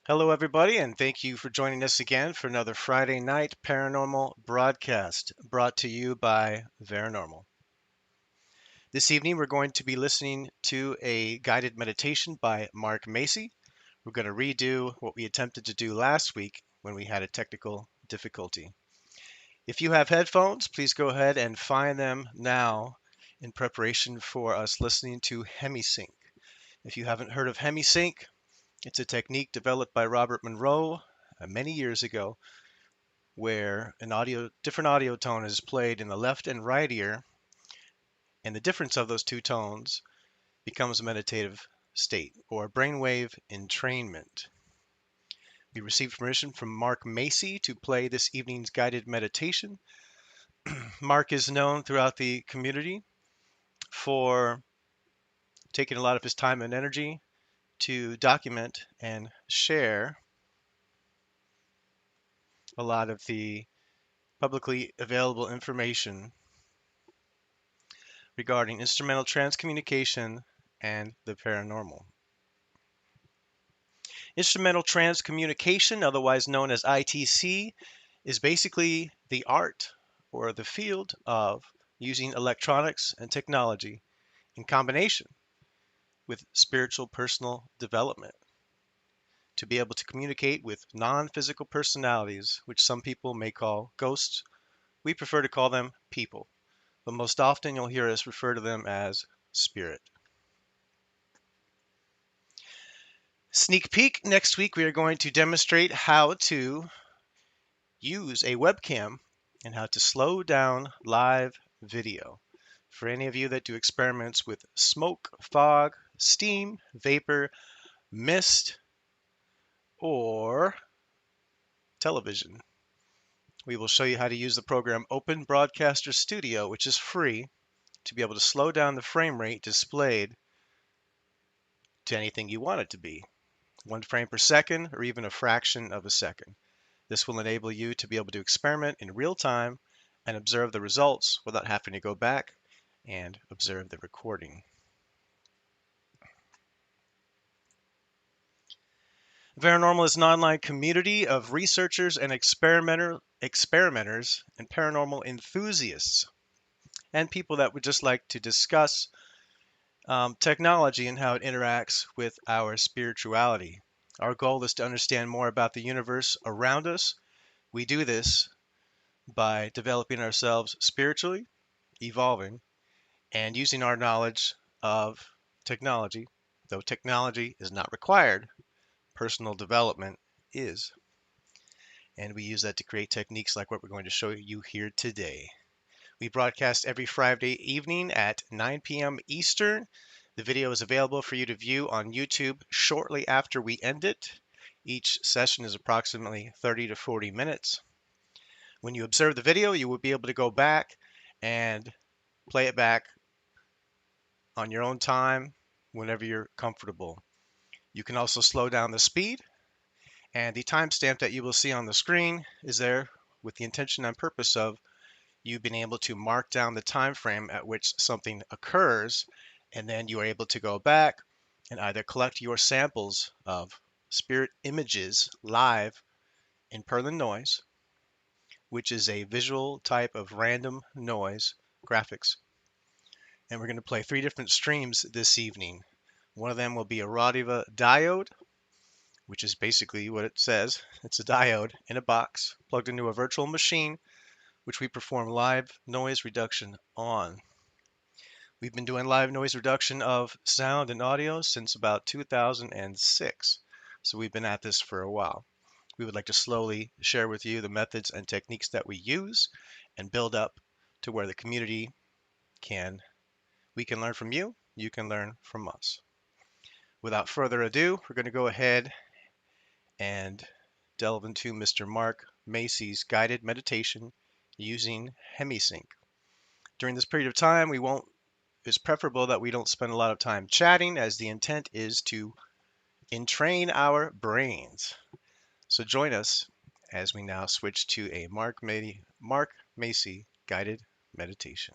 Hello, everybody, and thank you for joining us again for another Friday night paranormal broadcast brought to you by Varanormal. This evening, we're going to be listening to a guided meditation by Mark Macy. We're going to redo what we attempted to do last week when we had a technical difficulty. If you have headphones, please go ahead and find them now in preparation for us listening to Hemi-Sync. If you haven't heard of Hemi-Sync, it's a technique developed by Robert Monroe many years ago where different audio tone is played in the left and right ear, and the difference of those two tones becomes a meditative state or brainwave entrainment. We received permission from Mark Macy to play this evening's guided meditation. Mark is known throughout the community for taking a lot of his time and energy to document and share a lot of the publicly available information regarding instrumental transcommunication and the paranormal. Instrumental Transcommunication, otherwise known as ITC, is basically the art or the field of using electronics and technology in combination with spiritual personal development to be able to communicate with non-physical personalities, which some people may call ghosts. We prefer to call them people, but most often you'll hear us refer to them as spirit. Sneak peek, next week we are going to demonstrate how to use a webcam and how to slow down live video. For any of you that do experiments with smoke, fog, steam, vapor, mist, or television, we will show you how to use the program Open Broadcaster Studio, which is free, to be able to slow down the frame rate displayed to anything you want it to be, 1 frame per second or even a fraction of a second. This will enable you to be able to experiment in real time and observe the results without having to go back and observe the recording. Varanormal is an online community of researchers and experimenters and paranormal enthusiasts and people that would just like to discuss technology and how it interacts with our spirituality. Our goal is to understand more about the universe around us. We do this by developing ourselves spiritually, evolving, and using our knowledge of technology. Though technology is not required, personal development is. And we use that to create techniques like what we're going to show you here today. We broadcast every Friday evening at 9 p.m. Eastern. The video is available for you to view on YouTube shortly after we end it. Each session is approximately 30 to 40 minutes. When you observe the video, you will be able to go back and play it back on your own time whenever you're comfortable. You can also slow down the speed, and the timestamp that you will see on the screen is there with the intention and purpose of you being able to mark down the time frame at which something occurs, and then you are able to go back and either collect your samples of spirit images live in Perlin noise, which is a visual type of random noise graphics. And we're going to play 3 different streams this evening. One of them will be a Rodiva diode, which is basically what it says. It's a diode in a box plugged into a virtual machine, which we perform live noise reduction on. We've been doing live noise reduction of sound and audio since about 2006, so we've been at this for a while. We would like to slowly share with you the methods and techniques that we use and build up to where the community we can learn from you, you can learn from us. Without further ado, we're going to go ahead and delve into Mr. Mark Macy's guided meditation using Hemi-Sync. During this period of time, it's preferable that we don't spend a lot of time chatting, as the intent is to entrain our brains. So join us as we now switch to a Mark Macy guided meditation.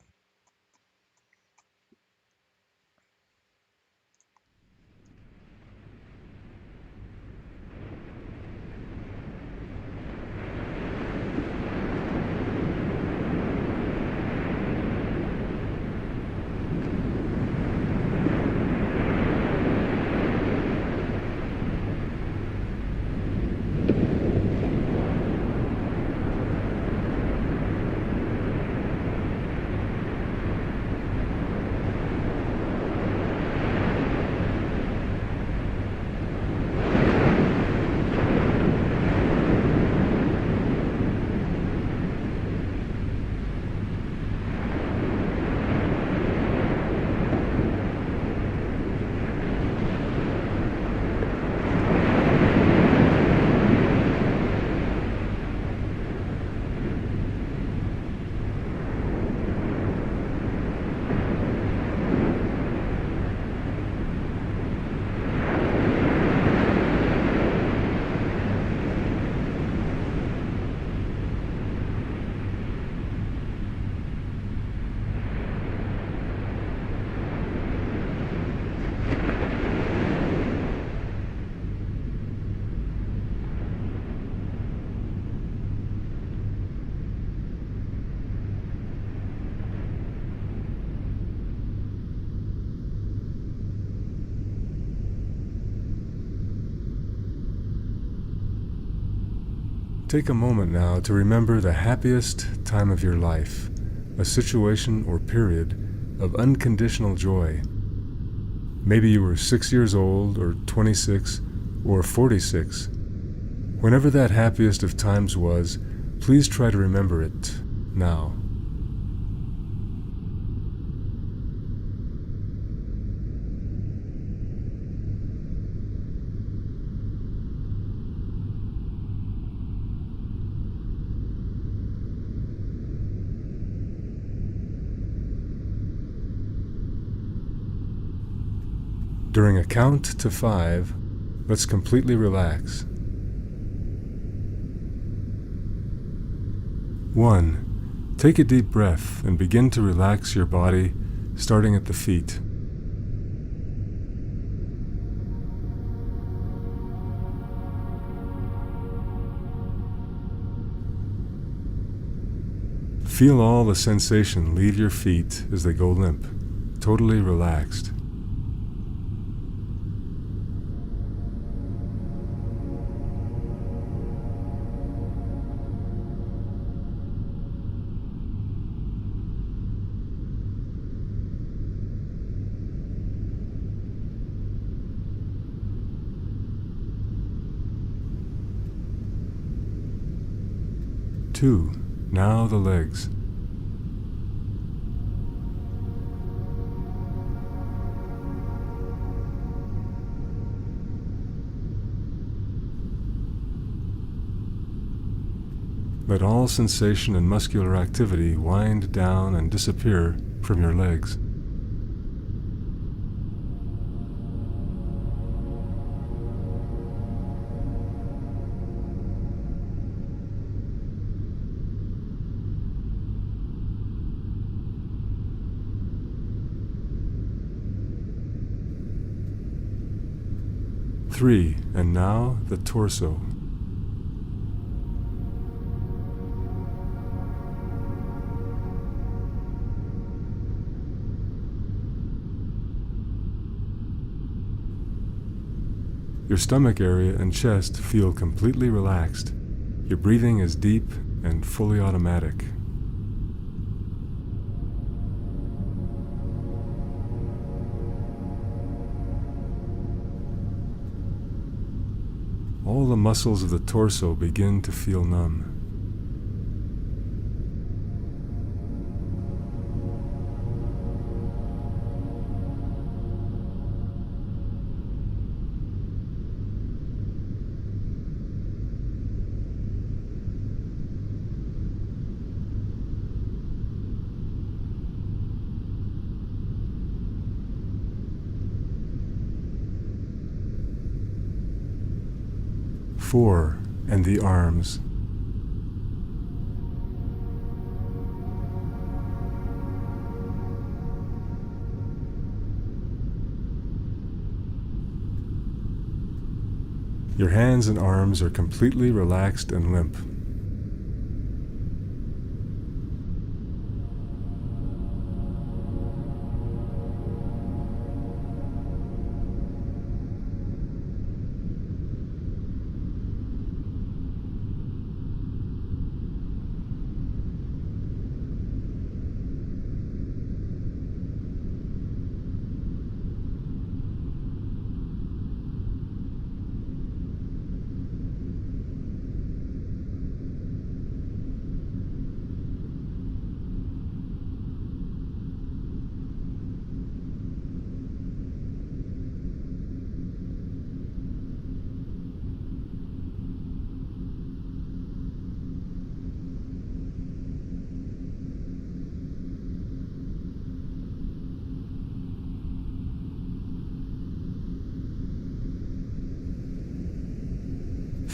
Take a moment now to remember the happiest time of your life, a situation or period of unconditional joy. Maybe you were 6 years old, or 26, or 46. Whenever that happiest of times was, please try to remember it now. During a count to 5, let's completely relax. 1. Take a deep breath and begin to relax your body, starting at the feet. 2. Feel all the sensation leave your feet as they go limp, totally relaxed. 2. Now the legs. 3. Let all sensation and muscular activity wind down and disappear from your legs. 3. And now the torso. 4. Your stomach area and chest feel completely relaxed. Your breathing is deep and fully automatic. 5. All the muscles of the torso begin to feel numb. 6. 4, and the arms. Your hands and arms are completely relaxed and limp.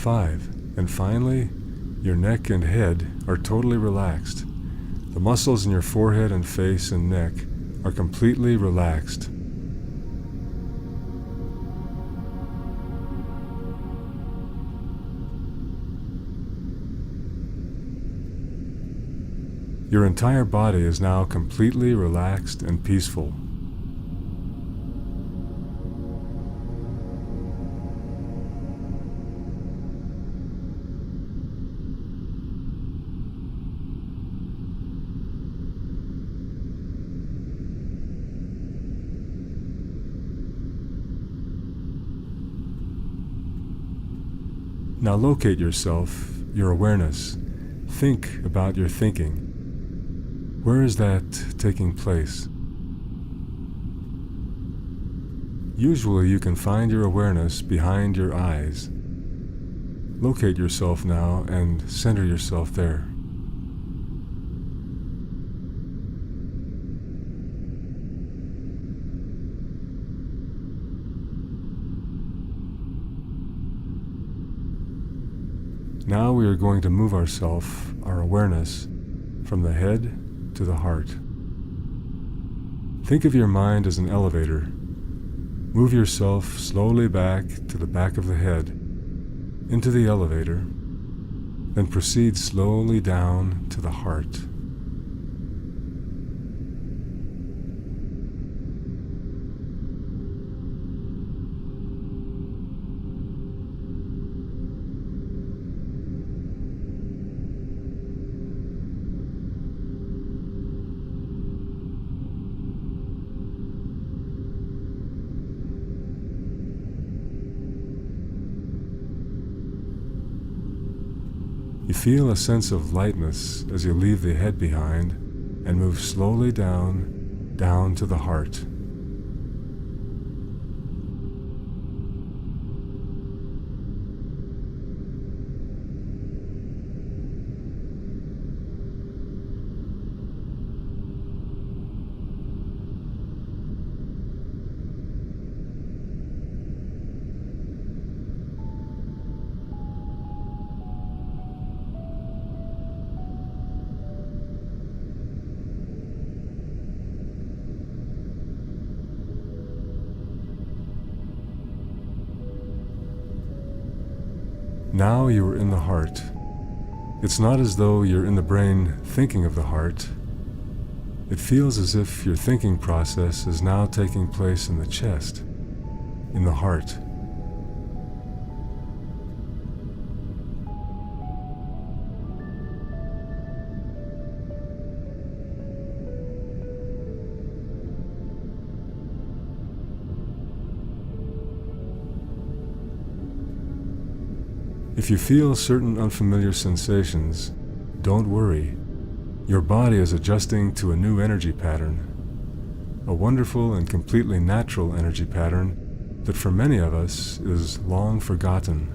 Five, and finally, your neck and head are totally relaxed. The muscles in your forehead and face and neck are completely relaxed. Your entire body is now completely relaxed and peaceful. Now locate yourself, your awareness. Think about your thinking. Where is that taking place? Usually you can find your awareness behind your eyes. Locate yourself now and center yourself there. Now we are going to move ourselves, our awareness, from the head to the heart. Think of your mind as an elevator. Move yourself slowly back to the back of the head, into the elevator, then proceed slowly down to the heart. You feel a sense of lightness as you leave the head behind and move slowly down to the heart. Now you are in the heart. It's not as though you're in the brain thinking of the heart. It feels as if your thinking process is now taking place in the chest, in the heart. If you feel certain unfamiliar sensations, don't worry. Your body is adjusting to a new energy pattern, a wonderful and completely natural energy pattern that for many of us is long forgotten.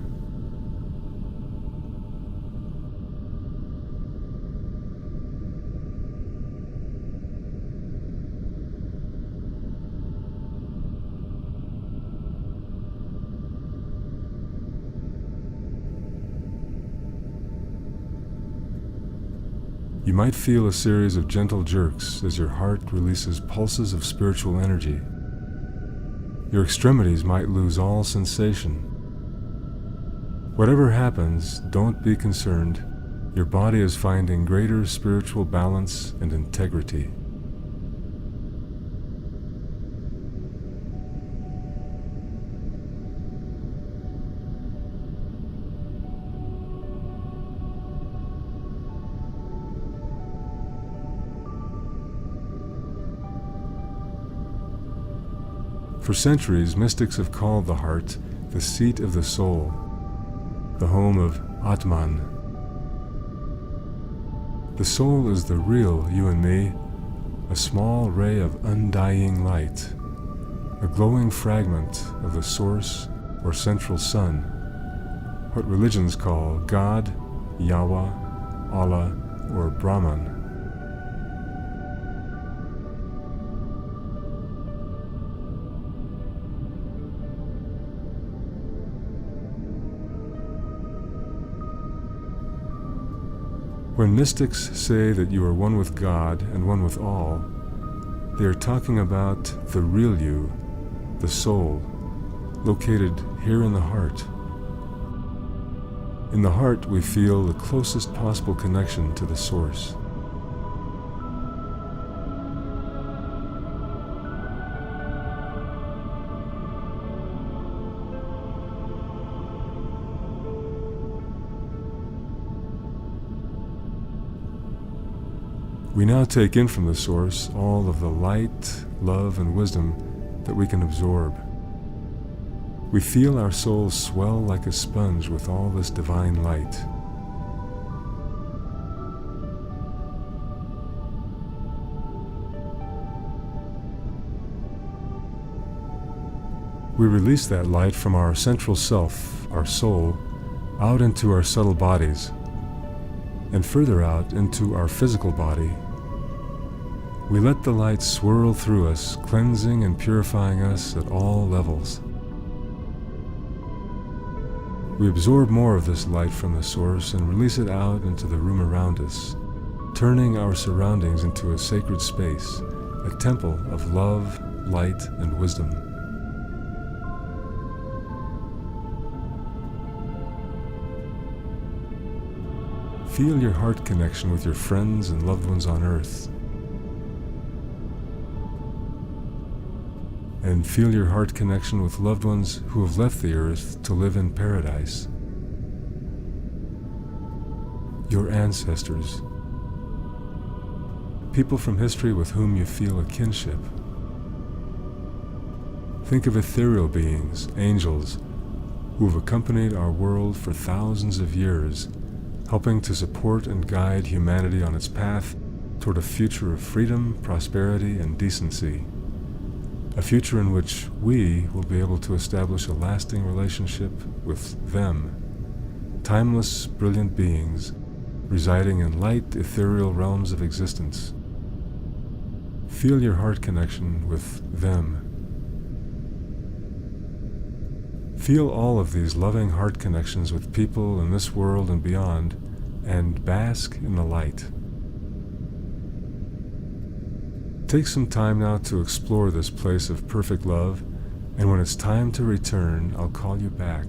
You might feel a series of gentle jerks as your heart releases pulses of spiritual energy. Your extremities might lose all sensation. Whatever happens, don't be concerned. Your body is finding greater spiritual balance and integrity. For centuries, mystics have called the heart the seat of the soul, the home of Atman. The soul is the real you and me, a small ray of undying light, a glowing fragment of the source or central sun, what religions call God, Yahweh, Allah, or Brahman. When mystics say that you are one with God and one with all, they are talking about the real you, the soul, located here in the heart. In the heart, we feel the closest possible connection to the source. We now take in from the source all of the light, love, and wisdom that we can absorb. We feel our souls swell like a sponge with all this divine light. We release that light from our central self, our soul, out into our subtle bodies, and further out into our physical body. We let the light swirl through us, cleansing and purifying us at all levels. We absorb more of this light from the source and release it out into the room around us, turning our surroundings into a sacred space, a temple of love, light, and wisdom. Feel your heart connection with your friends and loved ones on earth. And feel your heart connection with loved ones who have left the earth to live in paradise. Your ancestors. People from history with whom you feel a kinship. Think of ethereal beings, angels, who have accompanied our world for thousands of years, helping to support and guide humanity on its path toward a future of freedom, prosperity, and decency. A future in which we will be able to establish a lasting relationship with them, timeless, brilliant beings residing in light, ethereal realms of existence. Feel your heart connection with them. Feel all of these loving heart connections with people in this world and beyond, and bask in the light. Take some time now to explore this place of perfect love, and when it's time to return, I'll call you back.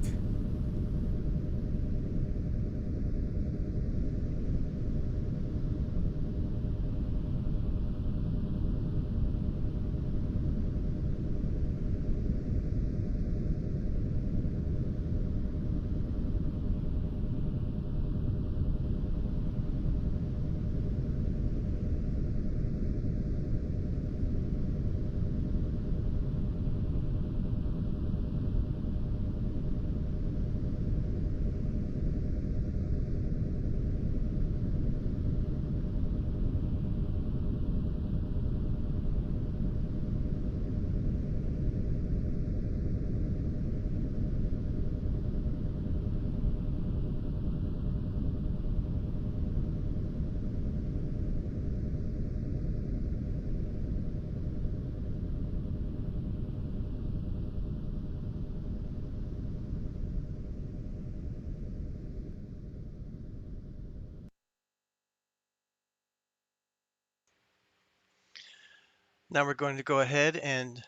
Now we're going to go ahead and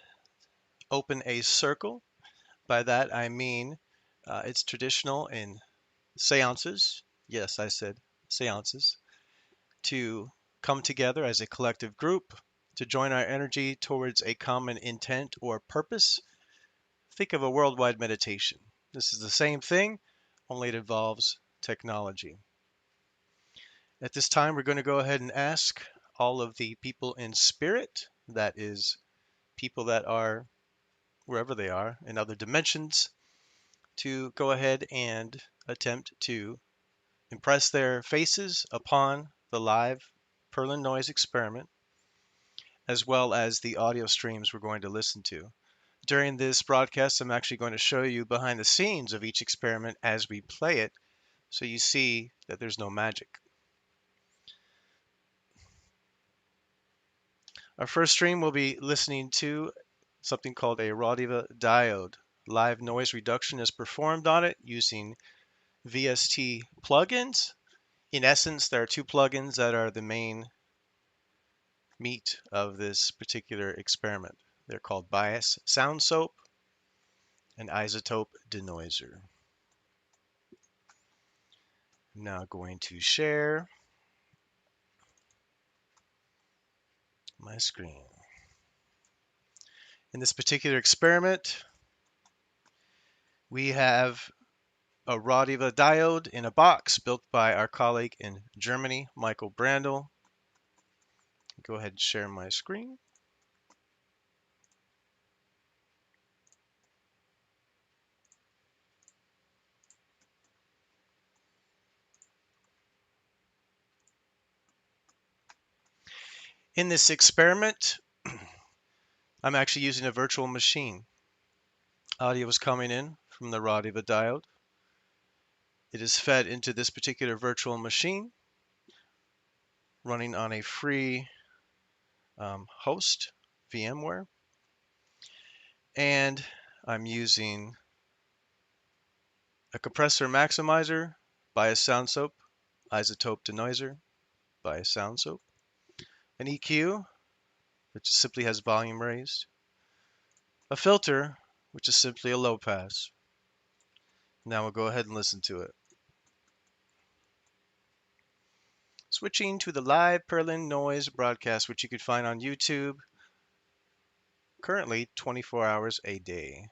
open a circle. By that I mean it's traditional in seances. Yes, I said seances. To come together as a collective group, to join our energy towards a common intent or purpose. Think of a worldwide meditation. This is the same thing, only it involves technology. At this time, we're going to go ahead and ask all of the people in spirit, that is, people that are wherever they are in other dimensions, to go ahead and attempt to impress their faces upon the live Perlin noise experiment, as well as the audio streams we're going to listen to. During this broadcast, I'm actually going to show you behind the scenes of each experiment as we play it, so you see that there's no magic. Our first stream will be listening to something called a Rodiva diode. Live noise reduction is performed on it using VST plugins. In essence, there are two plugins that are the main meat of this particular experiment. They're called Bias Sound Soap and Isotope Denoiser. I'm now going to share my screen. In this particular experiment, we have a Rodiva diode in a box built by our colleague in Germany, Michael Brandl. Go ahead and share my screen. In this experiment, I'm actually using a virtual machine. Audio is coming in from the Rodiva diode. It is fed into this particular virtual machine, running on a free host, VMware. And I'm using a compressor maximizer, Bias Sound Soap, Isotope Denoiser, Bias Sound Soap, an EQ, which simply has volume raised, a filter, which is simply a low pass. Now we'll go ahead and listen to it. Switching to the live Perlin noise broadcast, which you can find on YouTube, currently 24 hours a day.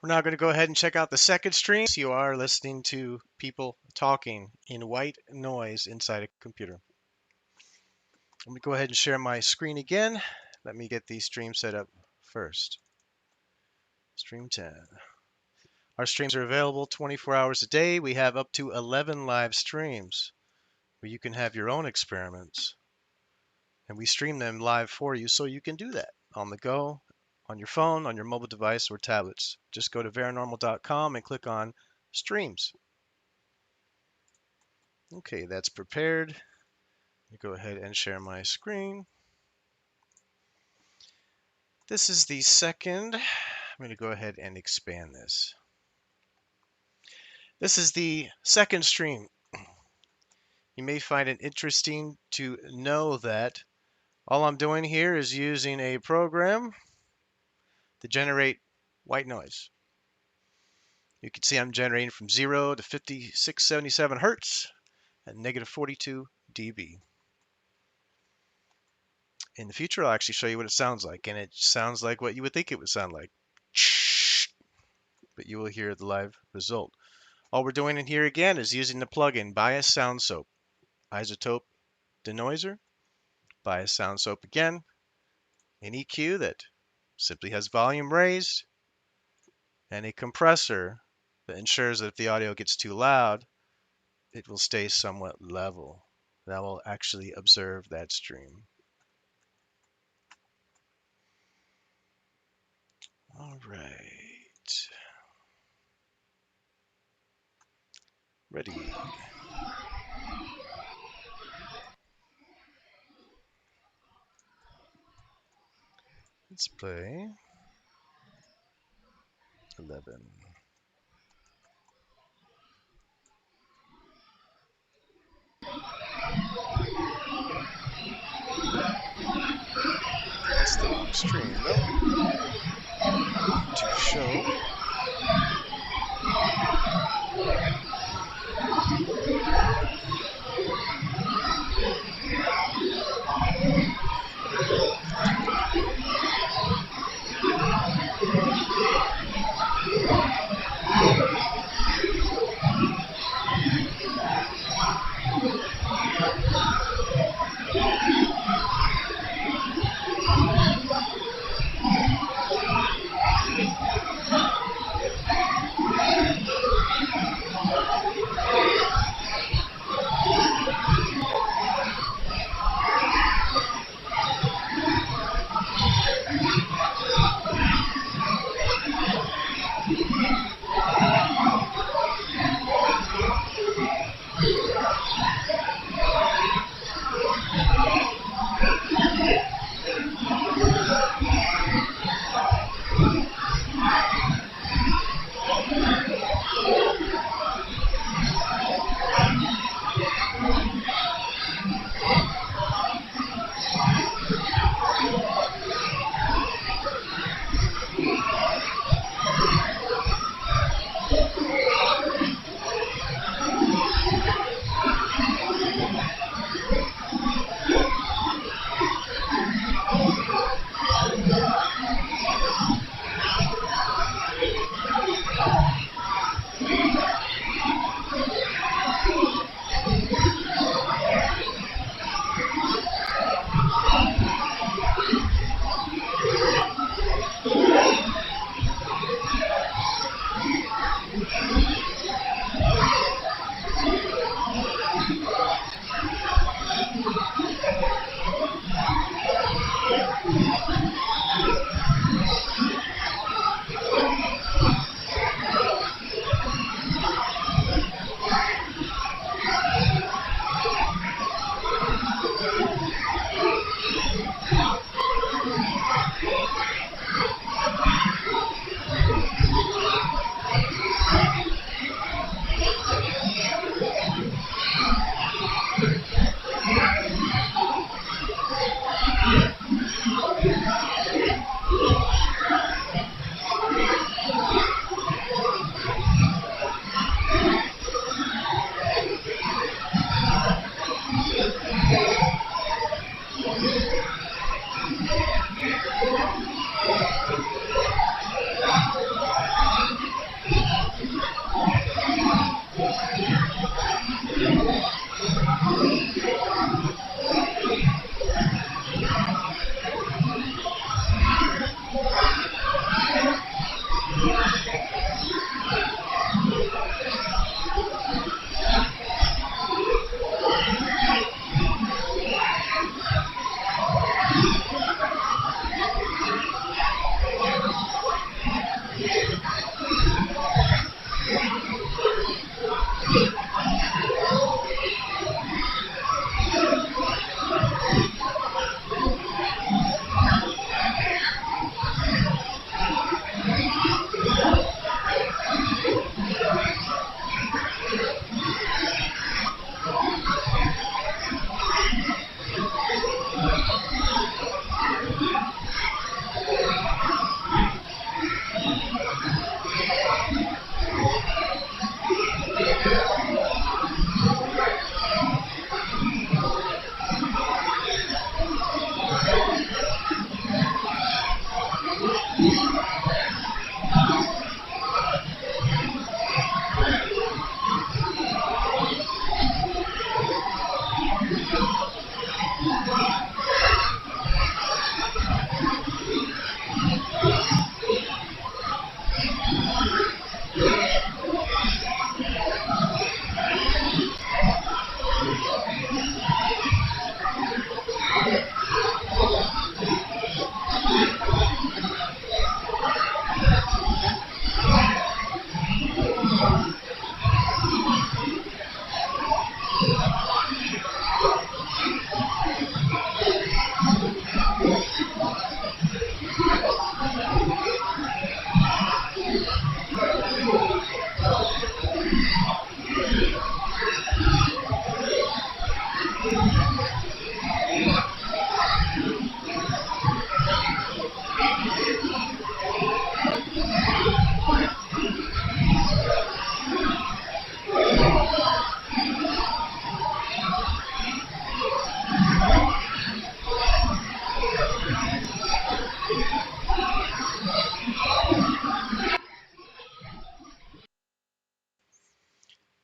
We're now going to go ahead and check out the second stream. You are listening to people talking in white noise inside a computer. Let me go ahead and share my screen again. Let me get the stream set up first. Stream 10. Our streams are available 24 hours a day. We have up to 11 live streams where you can have your own experiments. And we stream them live for you so you can do that on the go, on your phone, on your mobile device, or tablets. Just go to varanormal.com and click on Streams. Okay, that's prepared. Let me go ahead and share my screen. This is the second. I'm going to go ahead and expand this. This is the second stream. You may find it interesting to know that all I'm doing here is using a program to generate white noise. You can see I'm generating from 0 to 5677 hertz at negative 42 dB. In the future, I'll actually show you what it sounds like, and it sounds like what you would think it would sound like. But you will hear the live result. All we're doing in here again is using the plugin Bias Sound Soap, Isotope Denoiser, Bias Sound Soap again, an EQ that simply has volume raised, and a compressor that ensures that if the audio gets too loud, it will stay somewhat level. That will actually observe that stream. Ready. Let's play 11. That's the wrong stream, though. To show.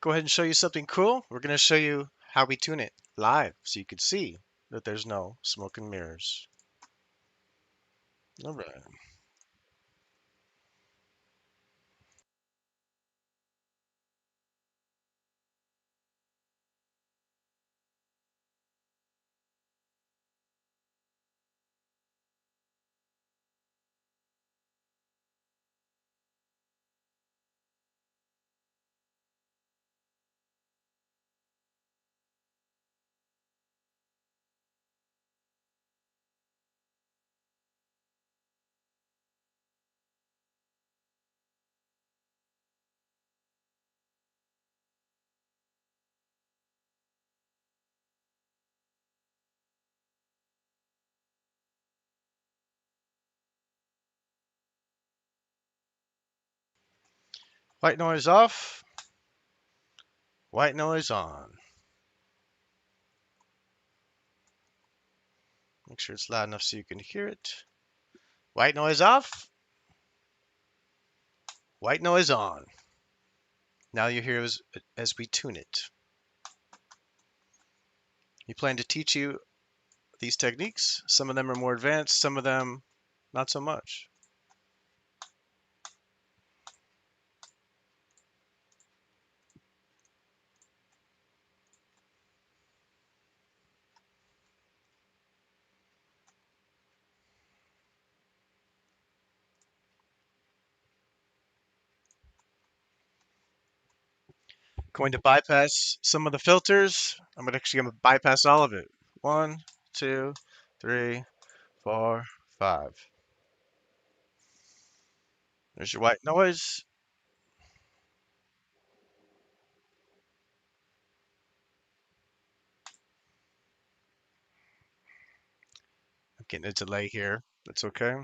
go ahead and show you something cool. We're going to show you how we tune it live so you can see that there's no smoke and mirrors. All right. White noise off, white noise on. Make sure it's loud enough so you can hear it. White noise off, white noise on. Now you hear as we tune it. We plan to teach you these techniques. Some of them are more advanced, some of them not so much. Going to bypass some of the filters. I'm actually going to bypass all of it. 1, 2, 3, 4, 5. There's your white noise. I'm getting a delay here. That's okay.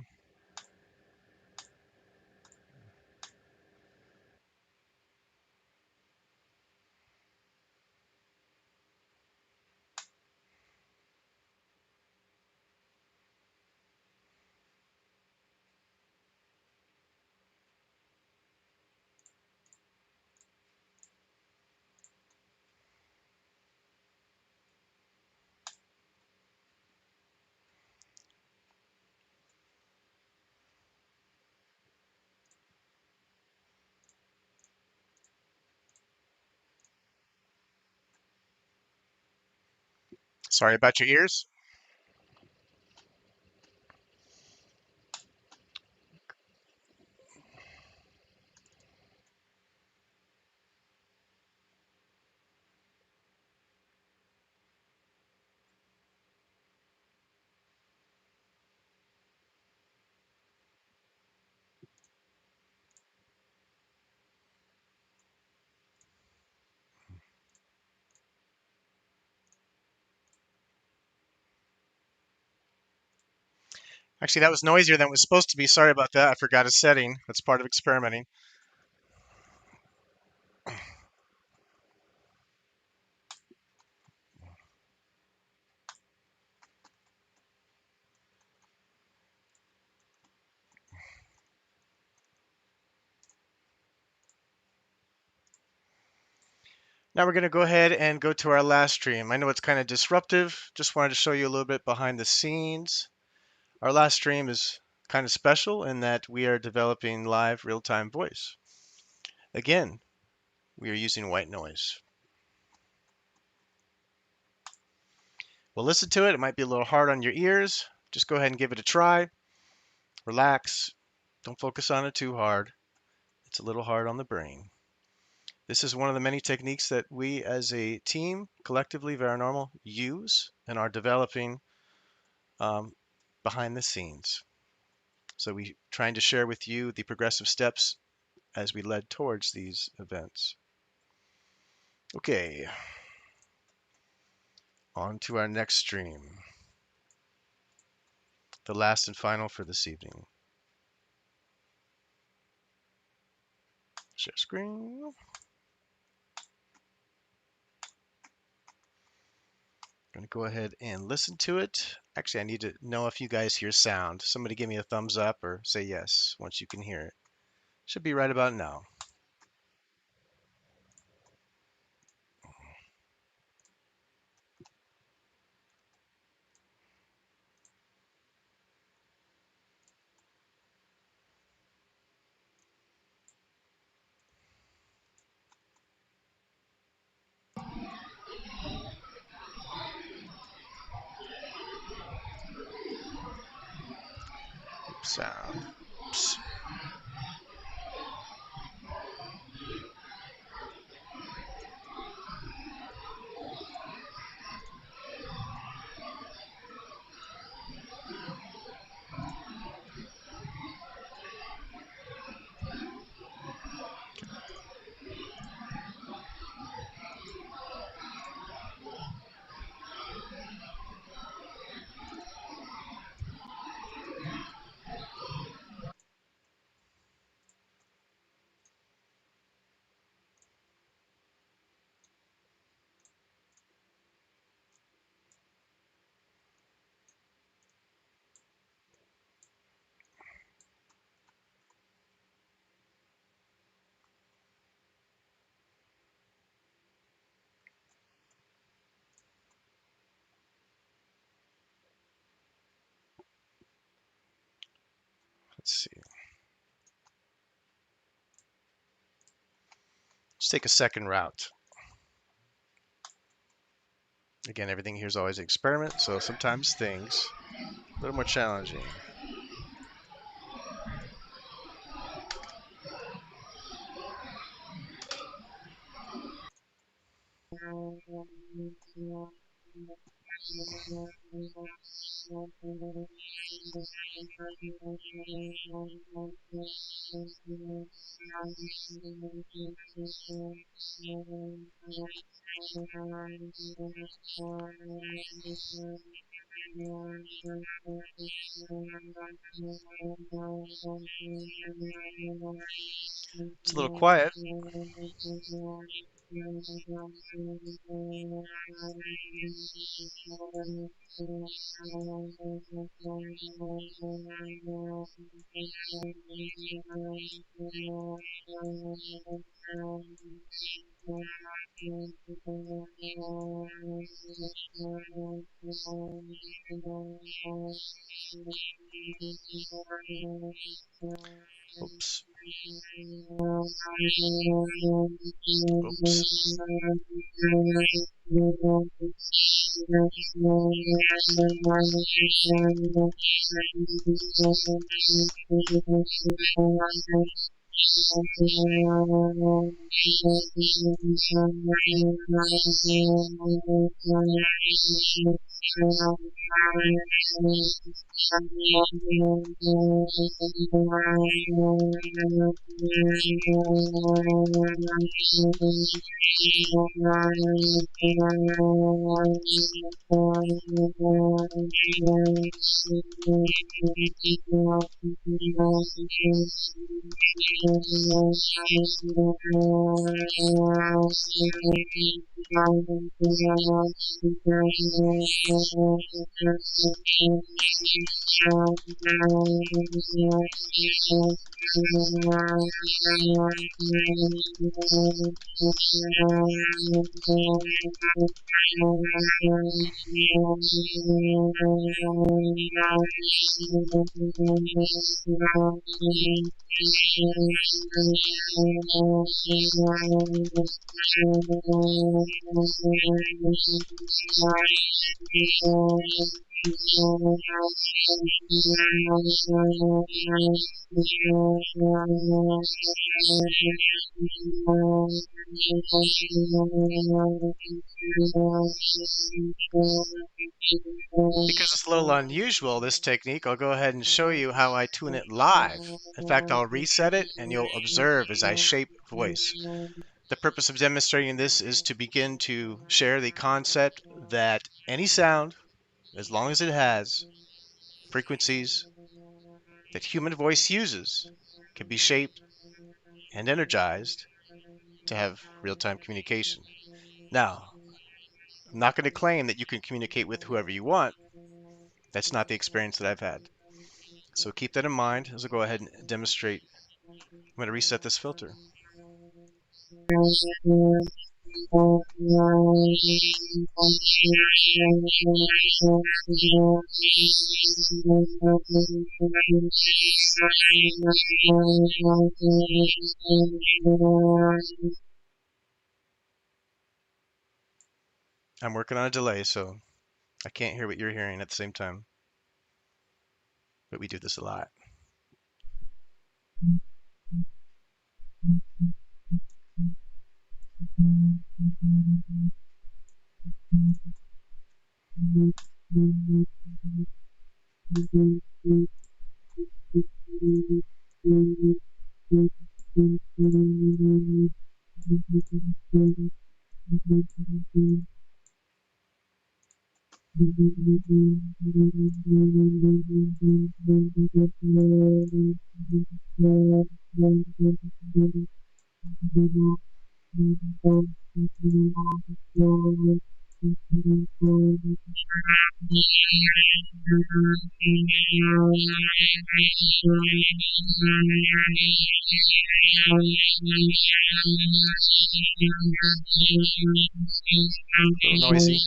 Sorry about your ears. Actually, that was noisier than it was supposed to be. Sorry about that. I forgot a setting. That's part of experimenting. Now we're going to go ahead and go to our last stream. I know it's kind of disruptive. Just wanted to show you a little bit behind the scenes. Our last stream is kind of special in that we are developing live real-time voice. Again, we are using white noise. We'll listen to it. It might be a little hard on your ears. Just go ahead and give it a try. Relax. Don't focus on it too hard. It's a little hard on the brain. This is one of the many techniques that we as a team, collectively Varanormal, use and are developing um, behind the scenes. So we trying to share with you the progressive steps as we led towards these events. Okay, on to our next stream, the last and final for this evening. Share screen. Going to go ahead and listen to it. Actually, I need to know if you guys hear sound. Somebody give me a thumbs up or say yes once you can hear it. Should be right about now. sound. Oops. Let's see. Let's take a second route. Again, everything here is always an experiment, so sometimes things a little more challenging. It's a little quiet. Oops. Oops. Because it's a little unusual, this technique, I'll go ahead and show you how I tune it live. In fact, I'll reset it and you'll observe as I shape voice. The purpose of demonstrating this is to begin to share the concept that any sound, as long as it has frequencies that human voice uses, can be shaped and energized to have real-time communication. Now, I'm not going to claim that you can communicate with whoever you want. That's not the experience that I've had. So keep that in mind as I go ahead and demonstrate. I'm going to reset this filter. I'm working on a delay, so I can't hear what you're hearing at the same time. But we do this a lot. A little noisy.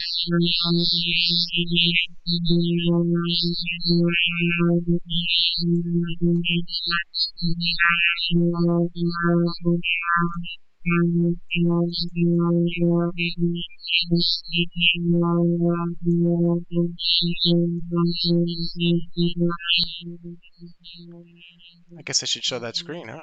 I guess I should show that screen, huh?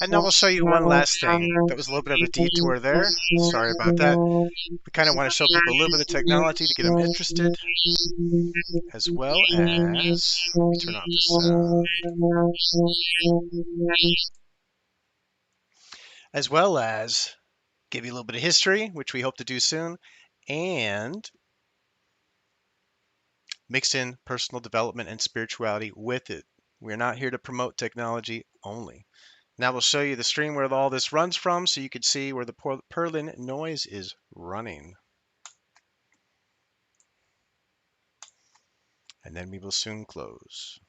And now we'll show you one last thing. That was a little bit of a detour there. Sorry about that. We kind of want to show people a little bit of technology to get them interested, as well as, let me turn off the sound, as well as give you a little bit of history, which we hope to do soon, and mix in personal development and spirituality with it. We're not here to promote technology only. Now we'll show you the stream where all this runs from so you can see where the Perlin noise is running. And then we will soon close.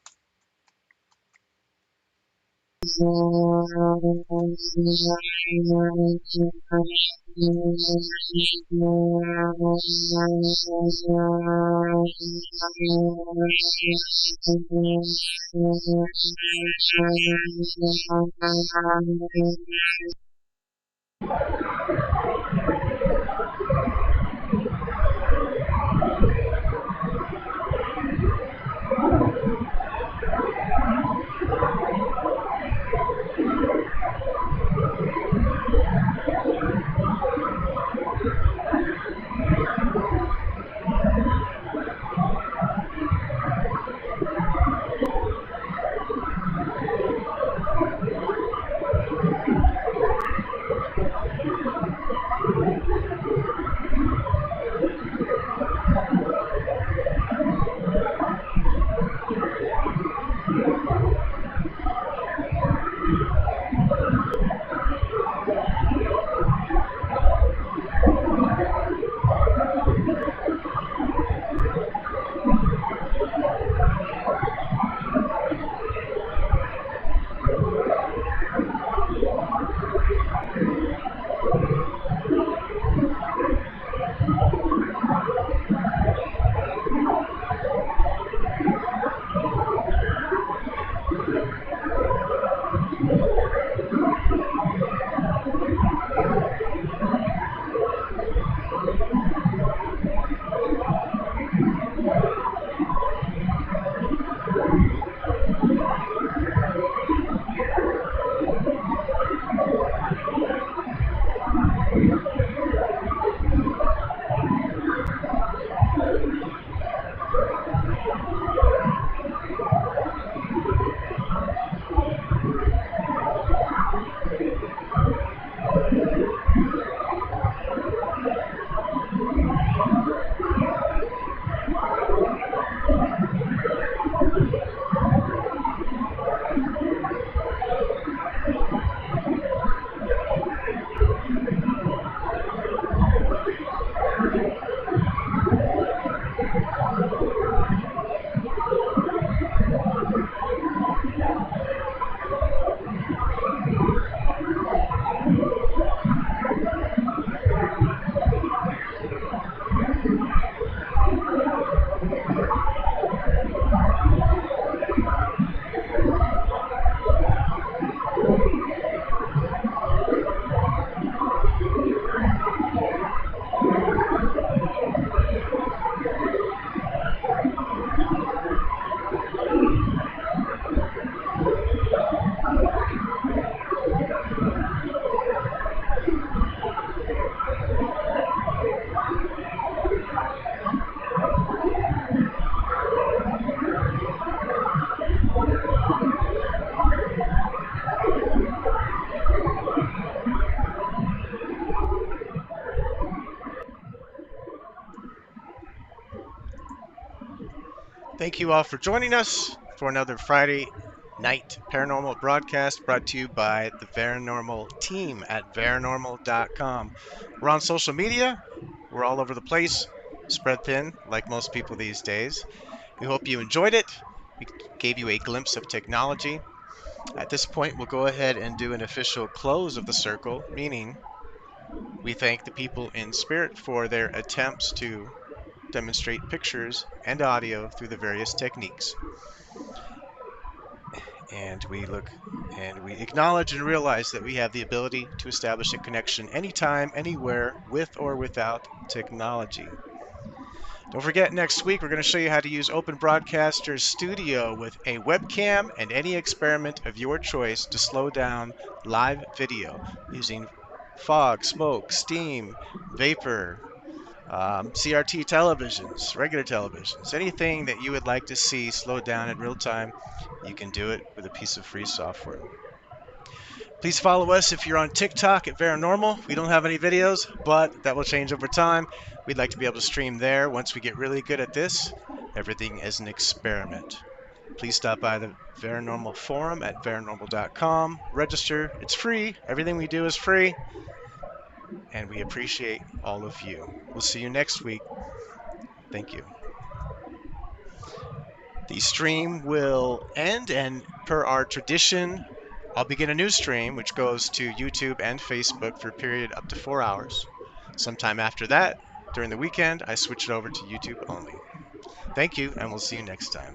Thank you all for joining us for another Friday night paranormal broadcast brought to you by the Varanormal team at Varanormal.com. We're on social media. We're all over the place, spread thin, like most people these days. We hope you enjoyed it. We gave you a glimpse of technology. At this point, we'll go ahead and do an official close of the circle, meaning we thank the people in spirit for their attempts to demonstrate pictures and audio through the various techniques. And we acknowledge and realize that we have the ability to establish a connection anytime, anywhere, with or without technology. Don't forget, next week we're going to show you how to use Open Broadcaster Studio with a webcam and any experiment of your choice to slow down live video using fog, smoke, steam, vapor, CRT televisions, regular televisions, anything that you would like to see slowed down in real time, you can do it with a piece of free software. Please follow us if you're on TikTok at Varanormal. We don't have any videos, but that will change over time. We'd like to be able to stream there once we get really good at this. Everything is an experiment. Please stop by the Varanormal forum at varanormal.com. Register. It's free. Everything we do is free. And we appreciate all of you. We'll see you next week. Thank you. The stream will end, and per our tradition, I'll begin a new stream which goes to YouTube and Facebook for a period up to 4 hours. Sometime after that, during the weekend, I switch it over to YouTube only. Thank you, and we'll see you next time.